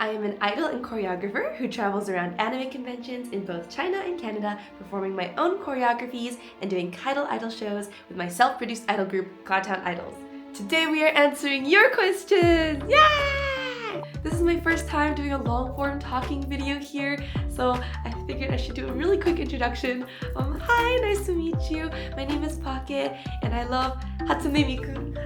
I am an idol and choreographer who travels around anime conventions in both China and Canada, performing my own choreographies and doing Kidal idol shows with my self-produced idol group, CloudTown Idols. Today we are answering your questions! Yay! This is my first time doing a long-form talking video here, so I figured I should do a really quick introduction. Hi, nice to meet you. My name is Pocket, and I love Hatsune Miku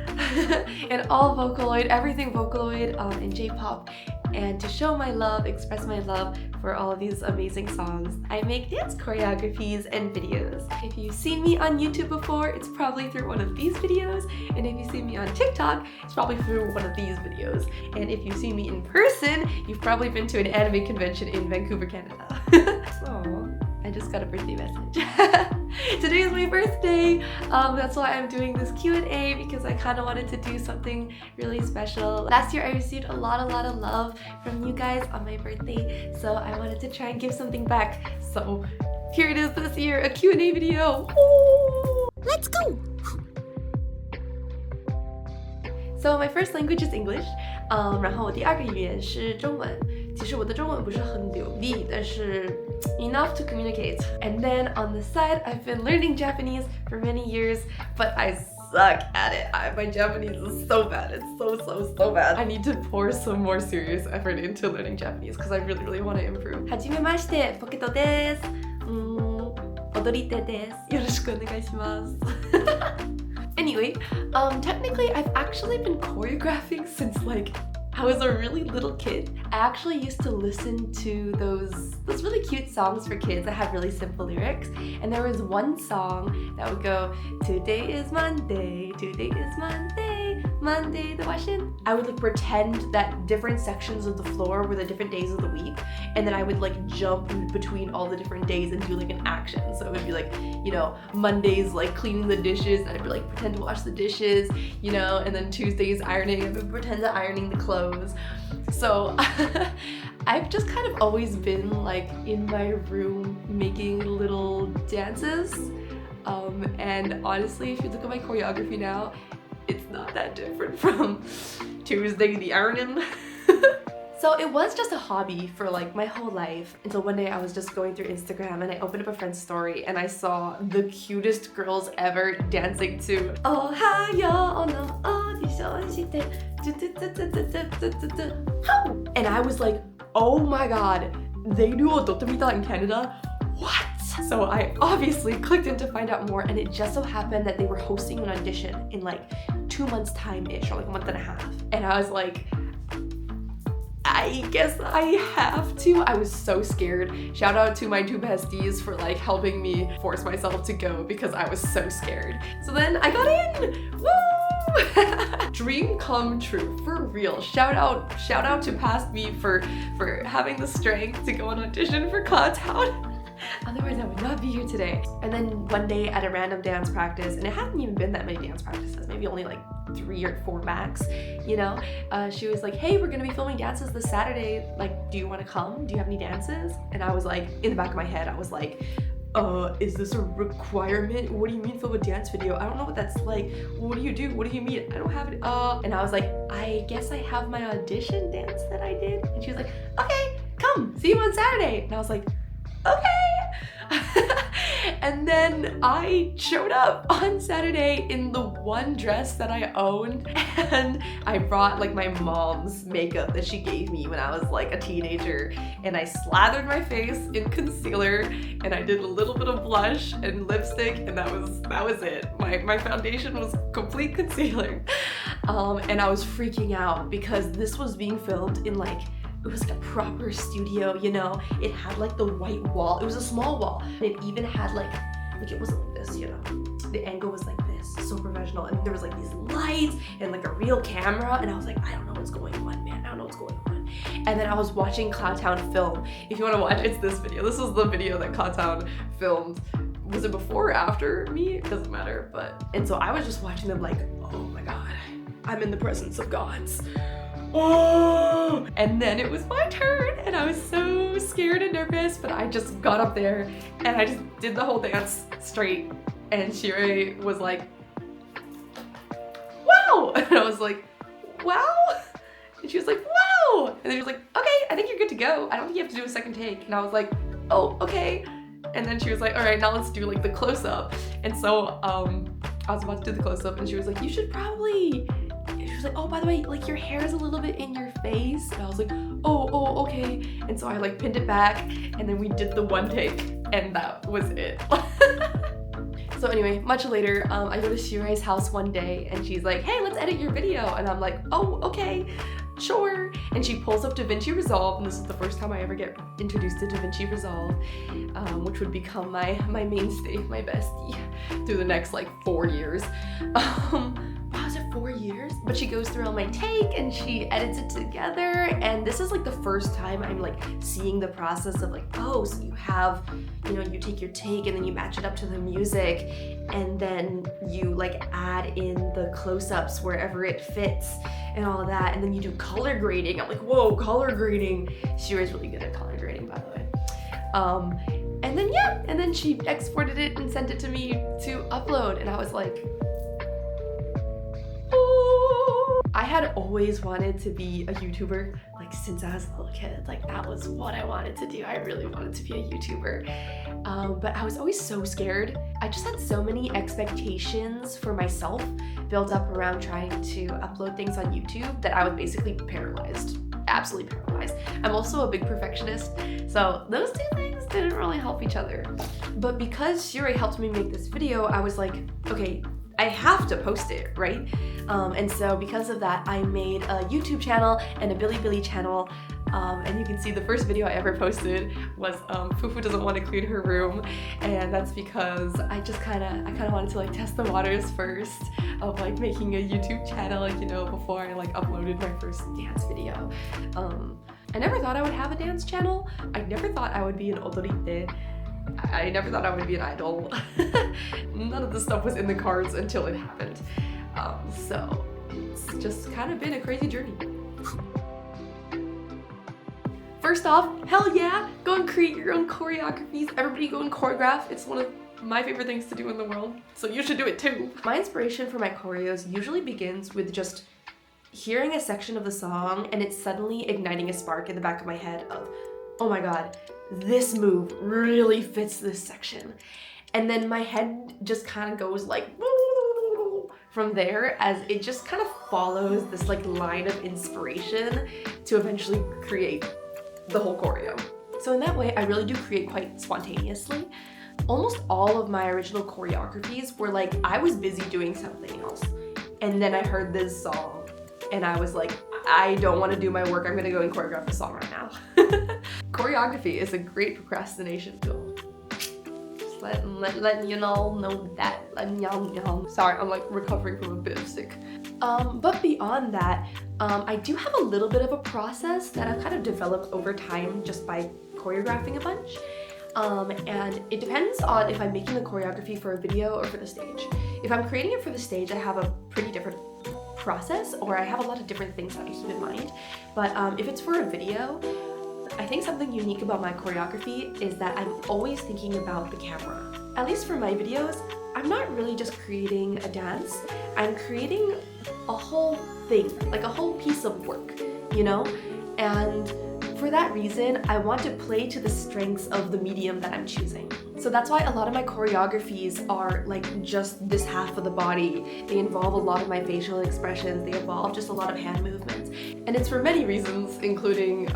and all Vocaloid, everything Vocaloid in J-pop. And to show my love, express my love for all of these amazing songs, I make dance choreographies and videos. If you've seen me on YouTube before, it's probably through one of these videos. And if you've seen me on TikTok, it's probably through one of these videos. And if you've seen me in person, you've probably been to an anime convention in Vancouver, Canada. Aww, I just got a birthday message. Today is my birthday. That's why I'm doing this Q&A, because I kind of wanted to do something really special. Last year I received a lot of love from you guys on my birthday, so I wanted to try and give something back. So here it is this year, a Q&A video. Woo! Let's go! So my first language is English. 然后我第二个语言是中文。其实我的中文不是很流利，但是 enough to communicate. And then on the side, I've been learning Japanese for many years, but I suck at it. My Japanese is so bad. It's so bad. I need to pour some more serious effort into learning Japanese because I really want to improve. はじめまして、ポケットです。踊り手です。よろしくお願いします。Anyway, technically I've actually been choreographing since like I was a really little kid. I actually used to listen to those really cute songs for kids that had really simple lyrics, and there was one song that would go, today is Monday, Monday the Washington. I would like pretend that different sections of the floor were the different days of the week, and then I would like jump between all the different days and do like an action. So it would be like, you know, Mondays like cleaning the dishes, and I'd be like pretend to wash the dishes, you know, and then Tuesdays ironing, I would pretend to ironing the clothes. So I've just kind of always been like in my room making little dances, and honestly, if you look at my choreography now, it's not that different from Tuesday the ironing. So it was just a hobby for like my whole life until one day I was just going through Instagram and I opened up a friend's story and I saw the cutest girls ever dancing to Ohio no audition shite. And I was like, oh my god, they do odotomita in Canada? What? So I obviously clicked in to find out more, and it just so happened that they were hosting an audition in like 2 months time-ish, or like a month and a half. And I was like, I guess I have to. I was so scared. Shout out to my 2 besties for like helping me force myself to go because I was so scared. So then I got in! Woo! Dream come true, for real. Shout out to past me for having the strength to go on audition for CloudTown. Otherwise I would not be here today. And then one day at a random dance practice, and it hadn't even been that many dance practices, maybe only like 3 or 4 max, you know, she was like, hey, we're gonna be filming dances this Saturday, like, do you want to come? Do you have any dances? And I was like, in the back of my head, I was like, is this a requirement? What do you mean film a dance video? I don't know what that's like. What do you do? What do you mean? I don't have it. And I was like, I guess I have my audition dance that I did. And she was like, okay, come, see you on Saturday. And I was like, okay. And then I showed up on Saturday in the one dress that I owned, and I brought like my mom's makeup that she gave me when I was like a teenager, and I slathered my face in concealer, and I did a little bit of blush and lipstick, and that was it. My foundation was complete concealer. And I was freaking out because this was being filmed in like, it was like a proper studio, you know? It had like the white wall. It was a small wall. And it even had like it wasn't like this, you know? The angle was like this, so professional. And there was like these lights and like a real camera. And I was like, I don't know what's going on, man. I don't know what's going on. And then I was watching CloudTown film. If you want to watch, it's this video. This is the video that CloudTown filmed. Was it before or after me? It doesn't matter, but. And so I was just watching them like, oh my God, I'm in the presence of gods. Oh! And then it was my turn, and I was so scared and nervous, but I just got up there and I just did the whole dance straight, and Shirei was like, wow! And I was like, wow? And she was like, wow! go. And then she was like, okay, I think you're good to go. I don't think you have to do a second take. And I was like, oh, okay. And then she was like, all right, now let's do like the close-up. And so I was about to do the close-up and she was like, you should probably, she was like, oh, by the way, like your hair is a little bit in your face. And I was like, oh, okay. And so I like pinned it back and then we did the one take and that was it. So anyway, much later, I go to Shirai's house one day and she's like, hey, let's edit your video. And I'm like, oh, okay, sure. And she pulls up DaVinci Resolve, and this is the first time I ever get introduced to DaVinci Resolve, which would become my mainstay, my bestie, through the next like 4 years. Wow, is it 4 years? But she goes through all my take and she edits it together, and this is like the first time I'm like seeing the process of like, oh, so you have, you know, you take your take and then you match it up to the music and then you like add in the close-ups wherever it fits and all of that, and then you do color grading. I'm like, whoa, color grading. Shira's really good at color grading, by the way. And then yeah, and then she exported it and sent it to me to upload, and I was like, I had always wanted to be a YouTuber, like since I was a little kid. Like that was what I wanted to do. I really wanted to be a YouTuber. But I was always so scared. I just had so many expectations for myself built up around trying to upload things on YouTube that I was basically paralyzed, absolutely paralyzed. I'm also a big perfectionist, so those two things didn't really help each other. But because Shirai helped me make this video, I was like, okay, I have to post it, right? And so because of that, I made a YouTube channel and a Bilibili channel. And you can see the first video I ever posted was Fufu doesn't want to clean her room, and that's because I kind of wanted to like test the waters first of like making a YouTube channel, like, you know, before I like uploaded my first dance video. I never thought I would have a dance channel. I never thought I would be an odorite. I never thought I would be an idol. None of this stuff was in the cards until it happened. So it's just kind of been a crazy journey. First off, hell yeah, go and create your own choreographies. Everybody go and choreograph. It's one of my favorite things to do in the world, so you should do it too. My inspiration for my choreos usually begins with just hearing a section of the song and it's suddenly igniting a spark in the back of my head of, oh my god, this move really fits this section. And then my head just kind of goes like from there, as it just kind of follows this like line of inspiration to eventually create the whole choreo. So in that way, I really do create quite spontaneously. Almost all of my original choreographies were like, I was busy doing something else, and then I heard this song and I was like, I don't want to do my work, I'm gonna go and choreograph the song right now. Choreography is a great procrastination tool. Just letting you all know that, letting y'all know. Sorry, I'm like recovering from a bit of sick. But beyond that, I do have a little bit of a process that I've kind of developed over time just by choreographing a bunch. And it depends on if I'm making the choreography for a video or for the stage. If I'm creating it for the stage, I have a pretty different process, or I have a lot of different things that I keep in mind. But if it's for a video, I think something unique about my choreography is that I'm always thinking about the camera. At least for my videos, I'm not really just creating a dance, I'm creating a whole thing, like a whole piece of work, you know? And for that reason, I want to play to the strengths of the medium that I'm choosing. So that's why a lot of my choreographies are like just this half of the body. They involve a lot of my facial expressions, they involve just a lot of hand movements. And it's for many reasons, including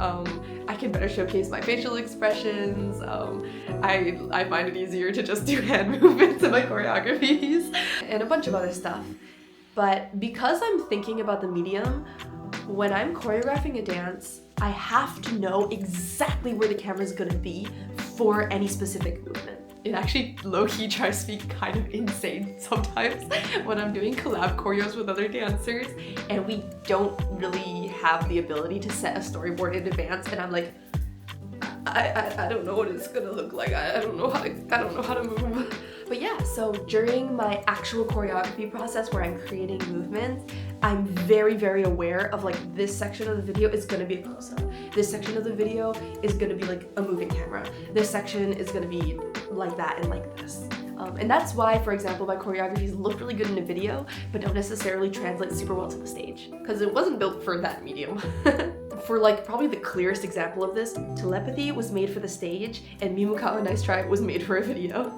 I can better showcase my facial expressions. I find it easier to just do hand movements in my choreographies, and a bunch of other stuff. But because I'm thinking about the medium, when I'm choreographing a dance, I have to know exactly where the camera is gonna be for any specific movement. It actually low-key tries to be kind of insane sometimes when I'm doing collab choreos with other dancers and we don't really have the ability to set a storyboard in advance, and I'm like, I don't know what it's gonna look like. I don't know how to move. But yeah, so during my actual choreography process where I'm creating movements, I'm very, very aware of like, this section of the video is gonna be a close-up. This section of the video is gonna be like a moving camera. This section is gonna be like that and like this. And that's why, for example, my choreographies look really good in a video, but don't necessarily translate super well to the stage, because it wasn't built for that medium. For like probably the clearest example of this, Telepathy was made for the stage and Mimukao Nice Try was made for a video.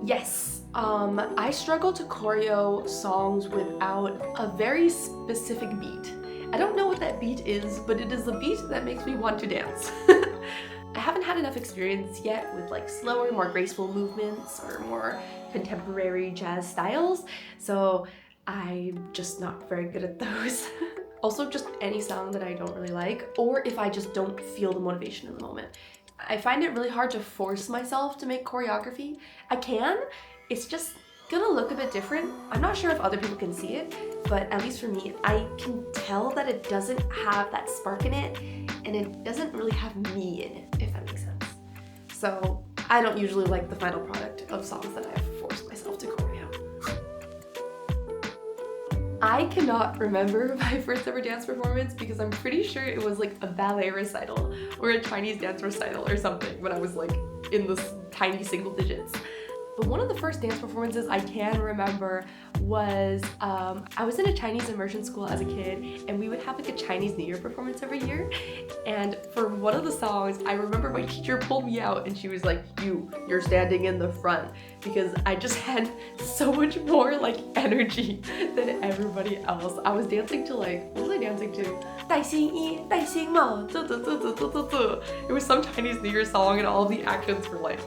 Yes, I struggle to choreo songs without a very specific beat. I don't know what that beat is, but it is a beat that makes me want to dance. I haven't had enough experience yet with like slower, more graceful movements or more contemporary jazz styles, so I'm just not very good at those. Also, just any song that I don't really like, or if I just don't feel the motivation in the moment. I find it really hard to force myself to make choreography. I can, it's just gonna look a bit different. I'm not sure if other people can see it, but at least for me, I can tell that it doesn't have that spark in it, and it doesn't really have me in it, if that makes sense. So I don't usually like the final product of songs that I've forced myself to choreo. I cannot remember my first ever dance performance because I'm pretty sure it was like a ballet recital or a Chinese dance recital or something when I was like in the tiny single digits. But one of the first dance performances I can remember was, I was in a Chinese immersion school as a kid, and we would have like a Chinese New Year performance every year. And for one of the songs, I remember my teacher pulled me out and she was like, you're standing in the front, because I just had so much more like energy than everybody else. I was dancing to like, what was I dancing to? 带新衣, 带新帽, It was some Chinese New Year song and all of the actions were like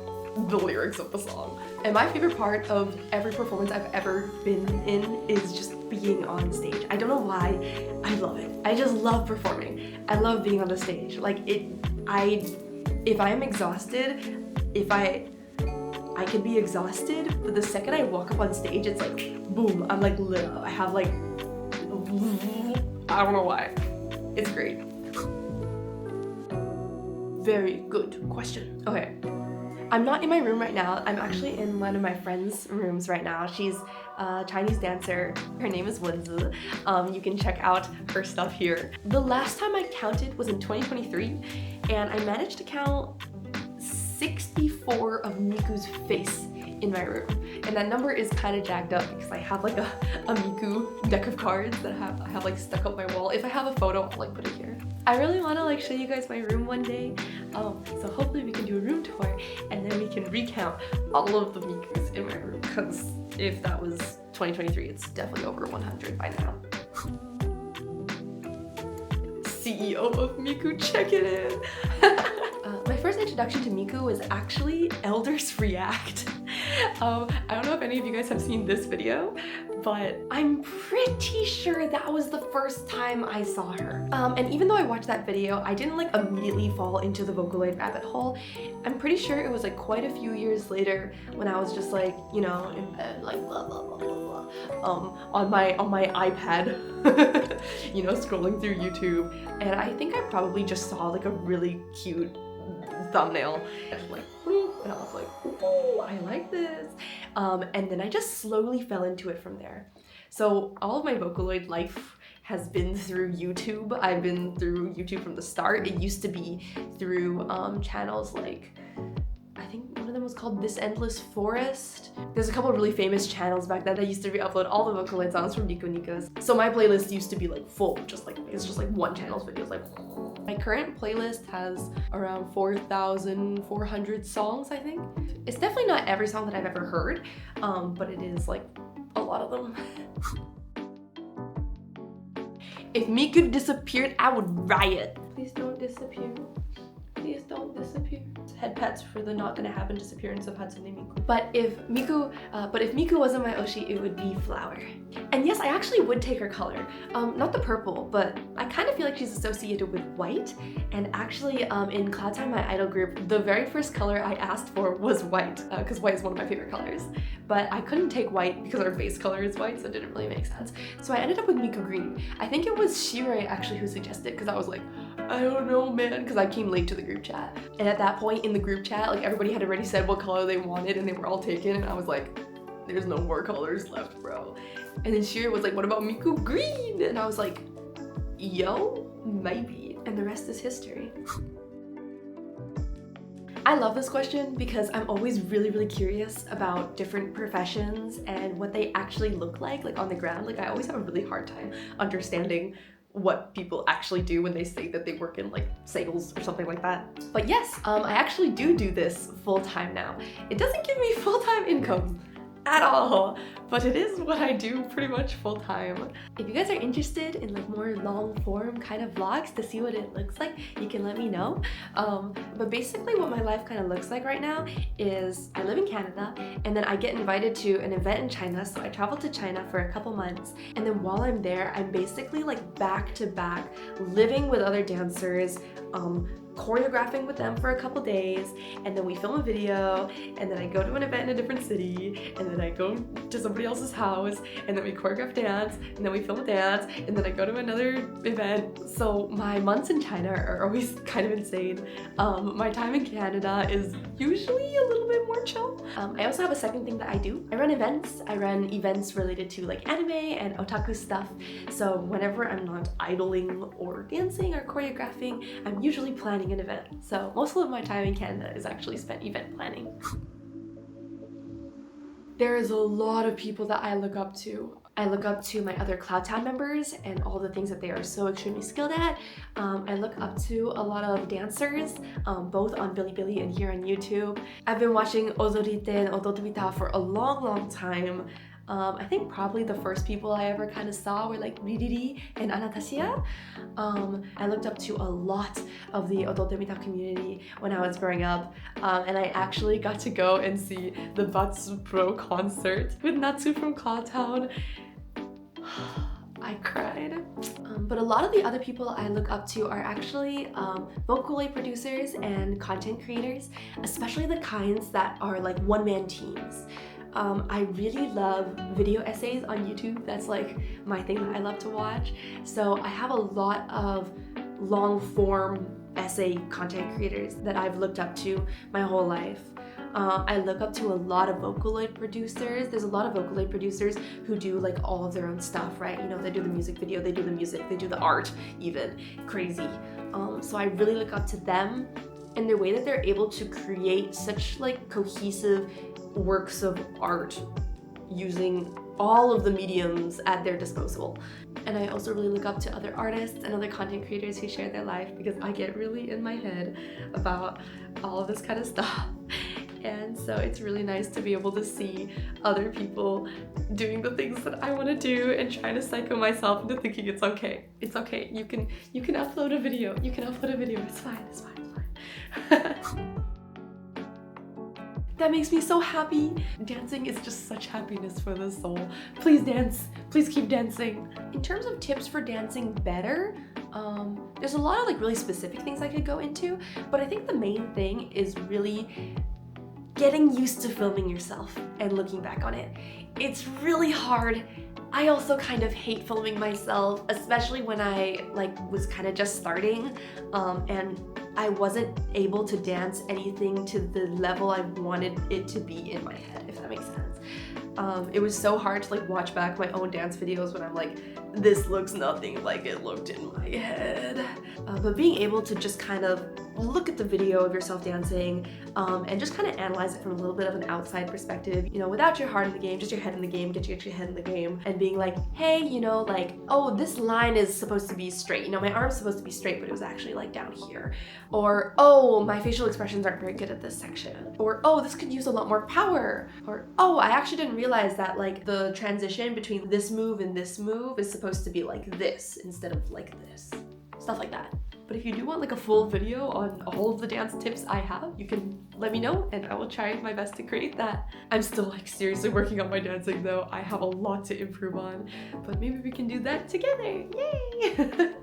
the lyrics of the song. And my favorite part of every performance I've ever been in is just being on stage. I don't know why, I love it. I just love performing. I love being on the stage. Like if I am exhausted, I can be exhausted, but the second I walk up on stage, it's like, boom, I'm like lit up. I have like, I don't know why. It's great. Very good question. Okay. I'm not in my room right now. I'm actually in one of my friend's rooms right now. She's a Chinese dancer. Her name is Wenzi. You can check out her stuff here. The last time I counted was in 2023, and I managed to count 64 of Miku's face in my room. And that number is kind of jacked up because I have like a miku deck of cards that I have like stuck up my wall. If I have a photo, I'll like put it here. I really want to like show you guys my room one day. So hopefully we can do a room tour and then we can recount all of the mikus in my room, because if that was 2023, it's definitely over 100 by now. CEO of Miku, check it in. My first introduction to Miku was actually Elders React. I don't know if any of you guys have seen this video, but I'm pretty sure that was the first time I saw her. And even though I watched that video, I didn't like immediately fall into the vocaloid rabbit hole. I'm pretty sure it was like quite a few years later when I was just like, you know, in bed, like blah blah blah blah blah, on my iPad, you know, scrolling through YouTube, and I think I probably just saw like a really cute thumbnail and like, and I was like, oh, I like this. And then I just slowly fell into it from there. So all of my Vocaloid life has been through YouTube. I've been through YouTube from the start. It used to be through channels like, I think one of them was called This Endless Forest. There's a couple of really famous channels back then that used to re-upload all the Vocaloid songs from Nico Nikos. So my playlist used to be like full, just like, it's just like one channel's videos, like. My current playlist has around 4,400 songs, I think. It's definitely not every song that I've ever heard, but it is like a lot of them. If Miku disappeared, I would riot. Please don't disappear. Please don't disappear. Head pats for the not gonna happen disappearance of Hatsune Miku. But if Miku wasn't my Oshi, it would be Flower. And yes, I actually would take her color. Not the purple, but I kind of feel like she's associated with white. And actually, in CloudTown, my idol group, the very first color I asked for was white, because white is one of my favorite colors. But I couldn't take white because our base color is white, so it didn't really make sense. So I ended up with Miku Green. I think it was Shirei actually who suggested, because I was like, I don't know, man, because I came late to the group chat. And at that point in the group chat, like everybody had already said what color they wanted and they were all taken, and I was like, there's no more colors left, bro. And then Shira was like, what about Miku Green? And I was like, yo, maybe. And the rest is history. I love this question because I'm always really, really curious about different professions and what they actually look like on the ground. Like I always have a really hard time understanding what people actually do when they say that they work in like sales or something like that. But yes, I actually do this full-time now. It doesn't give me full-time income at all, but it is what I do pretty much full-time. If you guys are interested in like more long-form kind of vlogs to see what it looks like, you can let me know. But basically what my life kind of looks like right now is I live in Canada, and then I get invited to an event in China, so I travel to China for a couple months, and then while I'm there, I'm basically like back to back living with other dancers, choreographing with them for a couple days, and then we film a video, and then I go to an event in a different city, and then I go to somebody else's house, and then we choreograph dance, and then we film a dance, and then I go to another event. So my months in China are always kind of insane. My time in Canada is usually a little bit more chill. I also have a second thing that I do. I run events. I run events related to like anime and otaku stuff. So whenever I'm not idling or dancing or choreographing, I'm usually planning an event. So most of my time in Canada is actually spent event planning. There is a lot of people that I look up to. I look up to my other CloudTown members and all the things that they are so extremely skilled at. I look up to a lot of dancers, both on Bilibili and here on YouTube. I've been watching Ozorite and Ototomita for a long time. I think probably the first people I ever kind of saw were like Ririri and Anastasia. I looked up to a lot of the Ototomita community when I was growing up, and I actually got to go and see the Batsu Pro concert with Natsu from CloudTown. I cried. But a lot of the other people I look up to are actually vocaloid producers and content creators, especially the kinds that are like one-man teams. I really love video essays on YouTube. That's like my thing that I love to watch. So I have a lot of long form essay content creators that I've looked up to my whole life. I look up to a lot of vocaloid producers. There's a lot of vocaloid producers who do like all of their own stuff, right? You know, they do the music video, they do the music, they do the art even. Crazy. So I really look up to them and the way that they're able to create such like cohesive works of art using all of the mediums at their disposal. And I also really look up to other artists and other content creators who share their life because I get really in my head about all of this kind of stuff. And so it's really nice to be able to see other people doing the things that I want to do and trying to psycho myself into thinking it's okay. It's okay. You can upload a video. You can upload a video. It's fine. It's fine. It's fine. That makes me so happy. Dancing is just such happiness for the soul. Please dance. Please keep dancing. In terms of tips for dancing better, there's a lot of like really specific things I could go into, but I think the main thing is really getting used to filming yourself and looking back on it. It's really hard. I also kind of hate filming myself, especially when I was kind of just starting, and I wasn't able to dance anything to the level I wanted it to be in my head, if that makes sense. It was so hard to watch back my own dance videos when I'm like, this looks nothing like it looked in my head. But being able to just kind of look at the video of yourself dancing and just kind of analyze it from a little bit of an outside perspective, you know, without your heart in the game, just your head in the game, get your head in the game, and being like, hey, you know, oh, this line is supposed to be straight, you know, my arm's supposed to be straight, but it was actually down here. Or, oh, my facial expressions aren't very good at this section. Or, oh, this could use a lot more power. Or, oh, I actually didn't realize that the transition between this move and this move is supposed to be like this instead of like this. Stuff like that. But if you do want a full video on all of the dance tips I have, you can let me know and I will try my best to create that. I'm still seriously working on my dancing though. I have a lot to improve on, but maybe we can do that together. Yay!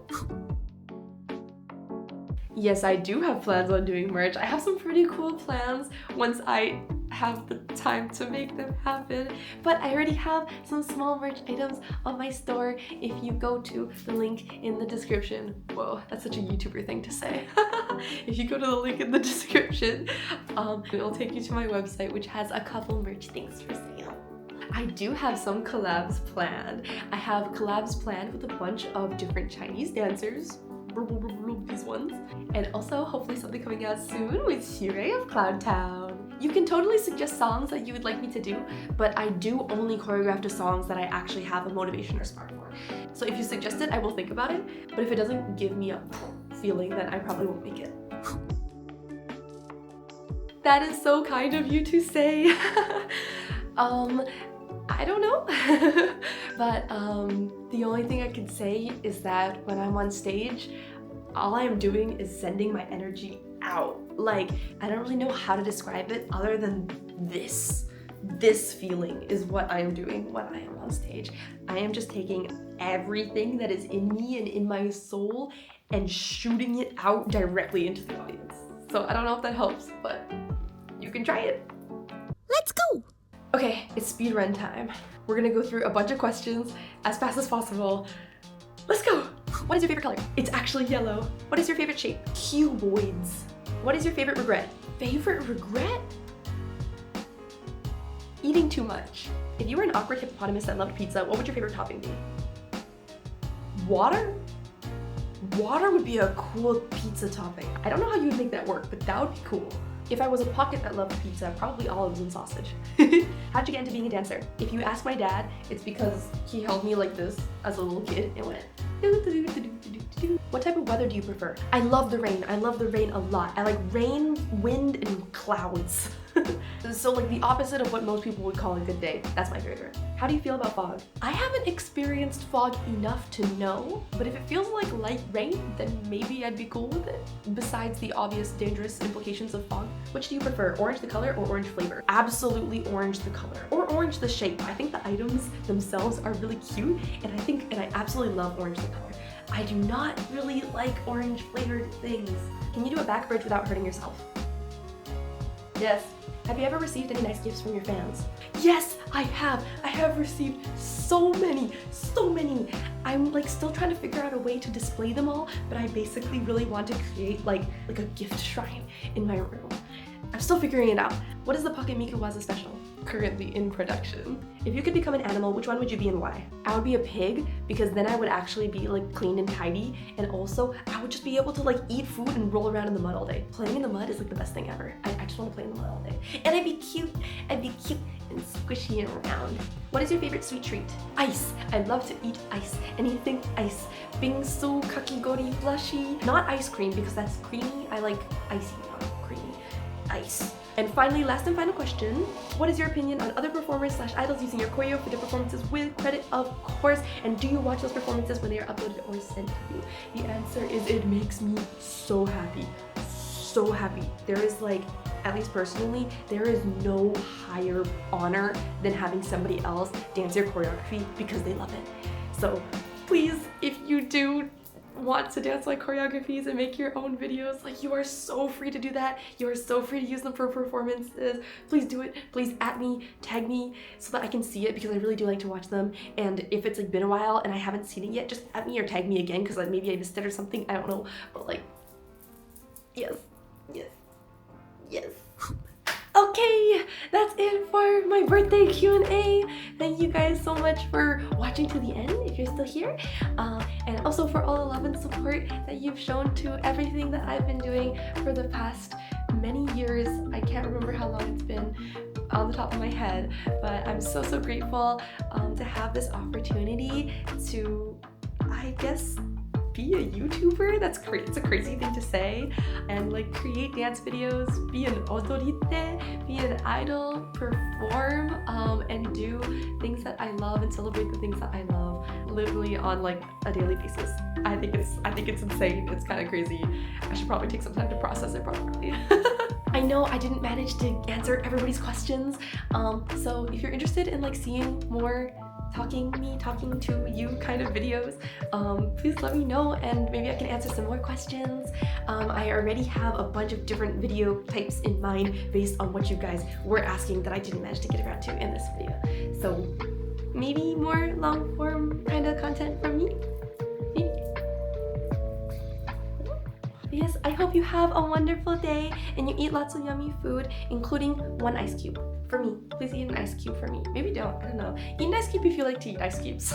Yes, I do have plans on doing merch. I have some pretty cool plans once I have the time to make them happen. But I already have some small merch items on my store if you go to the link in the description. Whoa, that's such a YouTuber thing to say. If you go to the link in the description, it'll take you to my website, which has a couple merch things for sale. I do have some collabs planned. I have collabs planned with a bunch of different Chinese dancers. These ones. And also hopefully something coming out soon with Choreo of CloudTown. You can totally suggest songs that you would like me to do, but I do only choreograph to songs that I actually have a motivation or spark for. So if you suggest it, I will think about it. But if it doesn't give me a feeling, then I probably won't make it. That is so kind of you to say. I don't know. But the only thing I can say is that when I'm on stage, all I am doing is sending my energy out. Like, I don't really know how to describe it other than this. This feeling is what I am doing when I am on stage. I am just taking everything that is in me and in my soul and shooting it out directly into the audience. So I don't know if that helps, but you can try it. Let's go! Okay, it's speedrun time. We're gonna go through a bunch of questions as fast as possible. Let's go! What is your favorite color? It's actually yellow. What is your favorite shape? Cuboids. What is your favorite regret? Favorite regret? Eating too much. If you were an awkward hippopotamus that loved pizza, what would your favorite topping be? Water? Water would be a cool pizza topping. I don't know how you would make that work, but that would be cool. If I was a pocket that loved pizza, probably olives and sausage. How'd you get into being a dancer? If you ask my dad, it's because he held me like this as a little kid and went doo-doo-doo-doo-doo-doo-doo. What type of weather do you prefer? I love the rain. I love the rain a lot. I like rain, wind, and clouds. So like the opposite of what most people would call a good day. That's my favorite. How do you feel about fog? I haven't experienced fog enough to know, but if it feels like light rain, then maybe I'd be cool with it. Besides the obvious dangerous implications of fog, which do you prefer, orange the color or orange flavor? Absolutely orange the color, or orange the shape. I think the items themselves are really cute, and I absolutely love orange the color. I do not really like orange flavored things. Can you do a back bridge without hurting yourself? Yes. Have you ever received any nice gifts from your fans? Yes, I have. I have received so many. I'm like still trying to figure out a way to display them all, but I basically really want to create like a gift shrine in my room. I'm still figuring it out. What is the Pocket Miku Waza special? Currently in production. If you could become an animal, which one would you be and why? I would be a pig because then I would actually be like clean and tidy, and also I would just be able to like eat food and roll around in the mud all day. Playing in the mud is like the best thing ever. I just want to play in the mud all day. And I'd be cute and squishy and round. What is your favorite sweet treat? Ice. I love to eat ice. Anything ice. Bingsu, kakigori, blushy. Not ice cream because that's creamy. I like icy, not creamy. Ice. And finally, last and final question, what is your opinion on other performers / idols using your choreo for their performances with credit, of course, and do you watch those performances when they are uploaded or sent to you? The answer is it makes me so happy. So happy. There is like, at least personally, there is no higher honor than having somebody else dance your choreography because they love it. So please, if you do want to dance like choreographies and make your own videos, like you are so free to do that. You are so free to use them for performances. Please do it. Please at me, tag me so that I can see it because I really do like to watch them. And if it's like been a while and I haven't seen it yet, just at me or tag me again because like maybe I missed it or something. I don't know, but like, yes. Okay, that's it for my birthday Q&A. Thank you guys so much for watching to the end if you're still here. And also for all the love and support that you've shown to everything that I've been doing for the past many years. I can't remember how long it's been on the top of my head, but I'm so grateful to have this opportunity to, I guess, be a YouTuber. It's a crazy thing to say, and like create dance videos, be an odorite, be an idol, perform, and do things that I love and celebrate the things that I love literally on like a daily basis. I think it's insane. It's kind of crazy. I should probably take some time to process it properly. I know I didn't manage to answer everybody's questions, so if you're interested in like seeing more talking to you kind of videos, please let me know and maybe I can answer some more questions. I already have a bunch of different video types in mind based on what you guys were asking that I didn't manage to get around to in this video. So maybe more long form kind of content from me. Maybe. Yes, I hope you have a wonderful day and you eat lots of yummy food, including one ice cube. For me, please eat an ice cube for me. Maybe don't, I don't know. Eat an ice cube if you like to eat ice cubes.